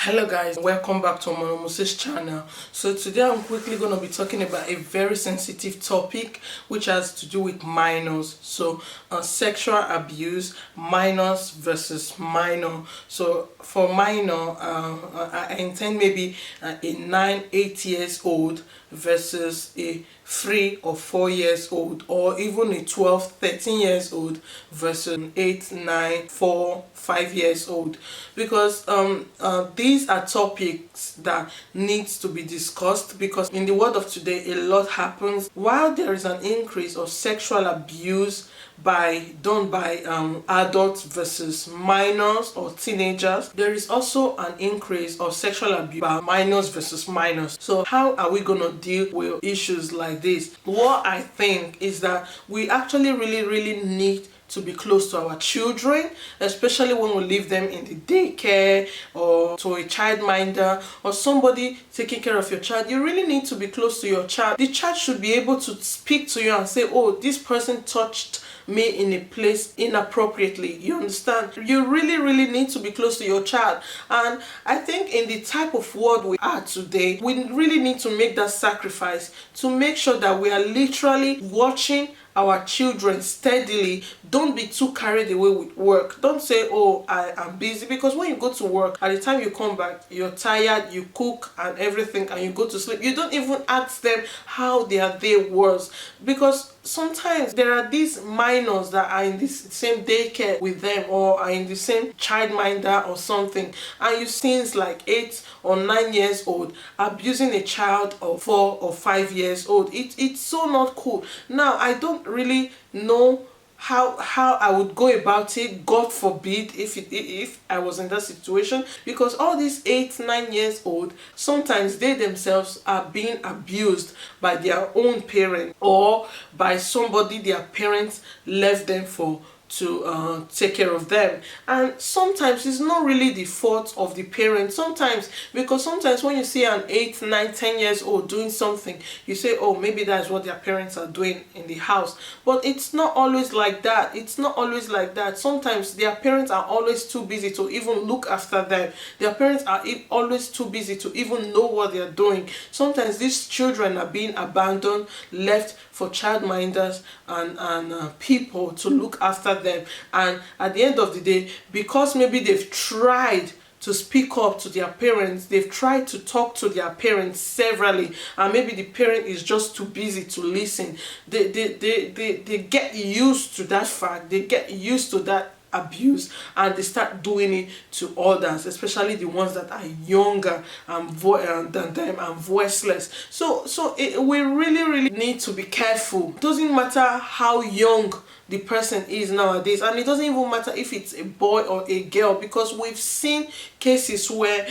Hello guys, welcome back to Monomusi's channel. So today I'm quickly going to be talking about a very sensitive topic which has to do with minors. So sexual abuse, minors versus minor. So for minor, I intend maybe a 9-8 years old versus a 3 or 4 years old, or even a 12-13 years old versus 8, 9, 4, 5 years old, because these are topics that needs to be discussed, because in the world of today a lot happens. While there is an increase of sexual abuse done by adults versus minors or teenagers, there is also an increase of sexual abuse by minors versus minors. So how are we gonna deal with issues like this? What I think is that we actually really need to be close to our children, especially when we leave them in the daycare or to a childminder or somebody taking care of your child. You really need to be close to your child. The child should be able to speak to you and say, oh, this person touched me in a place inappropriately. You understand? You really need to be close to your child. And I think in the type of world we are today, we really need to make that sacrifice to make sure that we are literally watching our children steadily. Don't be too carried away with work. Don't say, oh, I am busy, because when you go to work, at the time you come back, you're tired, you cook and everything, and you go to sleep. You don't even ask them how their day was, because sometimes there are these minors that are in this same daycare with them or are in the same childminder or something, and you see things like 8 or 9 years old abusing a child of 4 or 5 years old. It's so not cool. Now I don't really know how I would go about it, God forbid, if I was in that situation, because all these 8-9 years old, sometimes they themselves are being abused by their own parent or by somebody their parents left them for to take care of them. And sometimes it's not really the fault of the parents, sometimes, because sometimes when you see an 8, 9, 10 years old doing something, you say, oh, maybe that's what their parents are doing in the house. But it's not always like that. It's not always like that. Sometimes their parents are always too busy to even look after them. Their parents are always too busy to even know what they're doing. Sometimes these children are being abandoned, left for childminders and people to look after them. And at the end of the day, because maybe they've tried to speak up to their parents, they've tried to talk to their parents severally, and maybe the parent is just too busy to listen, they get used to that fact, they get used to that abuse, and they start doing it to others, especially the ones that are younger than them and voiceless. So we really need to be careful. It doesn't matter how young the person is nowadays, and it doesn't even matter if it's a boy or a girl, because we've seen cases where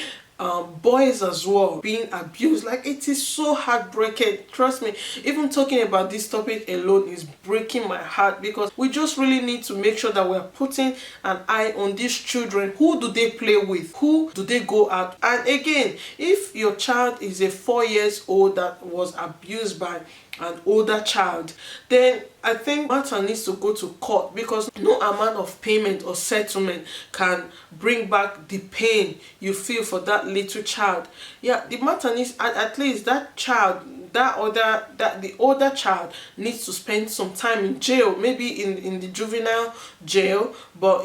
boys as well being abused. Like, it is so heartbreaking. Trust me, even talking about this topic alone is breaking my heart, because we just really need to make sure that we're putting an eye on these children. Who do they play with? Who do they go out? And again, if your child is a 4 years old that was abused by an older child, then I think matter needs to go to court, because no amount of payment or settlement can bring back the pain you feel for that little child. Yeah, the matter needs, at least that child, the older child needs to spend some time in jail, maybe in the juvenile jail, but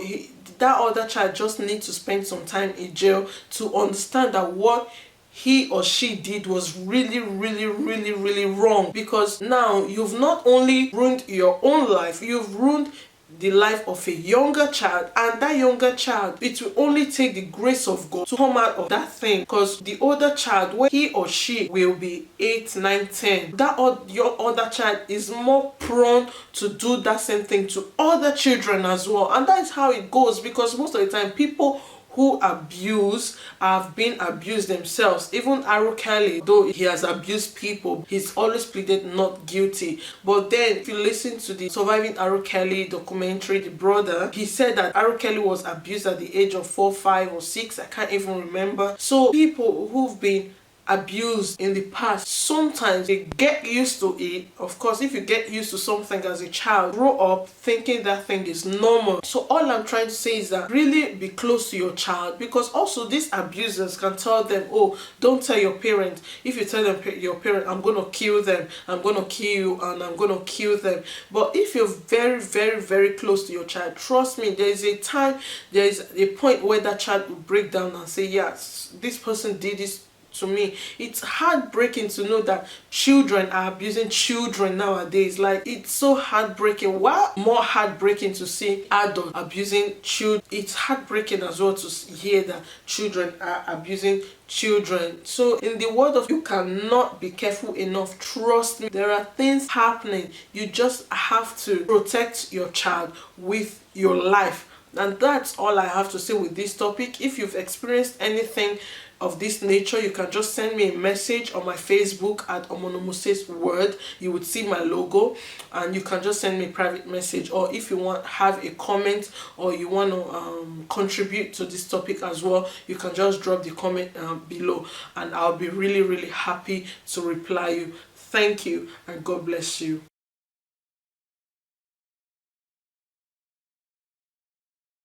that other child just needs to spend some time in jail to understand that what he or she did was really wrong. Because now you've not only ruined your own life, you've ruined the life of a younger child, and that younger child, it will only take the grace of God to come out of that thing. Because the older child, when he or she will be 8, 9, 10, your other child is more prone to do that same thing to other children as well. And that is how it goes, because most of the time people who abuse have been abused themselves. Even R. Kelly, though he has abused people, he's always pleaded not guilty. But then if you listen to the Surviving R. Kelly documentary, The Brother, he said that R. Kelly was abused at the age of 4, 5 or 6, I can't even remember. So people who've been abused in the past, sometimes they get used to it. Of course, if you get used to something as a child, grow up thinking that thing is normal. So all I'm trying to say is that really be close to your child, because also these abusers can tell them, oh, don't tell your parents. If you tell them, your parent, I'm going to kill them, I'm going to kill you, and I'm going to kill them. But if you're very, very, very close to your child, trust me, there is a time, there is a point where that child will break down and say, yes, this person did this to me. It's heartbreaking to know that children are abusing children nowadays. Like, it's so heartbreaking. While more heartbreaking to see adults abusing children, it's heartbreaking as well to hear that children are abusing children. So in the word of, you cannot be careful enough. Trust me, there are things happening. You just have to protect your child with your life. And that's all I have to say with this topic. If you've experienced anything of this nature, you can just send me a message on my Facebook at Omonomuse's Word. You would see my logo, and you can just send me a private message. Or if you want have a comment, or you want to contribute to this topic as well, you can just drop the comment below, and I'll be really, really happy to reply you. Thank you, and God bless you.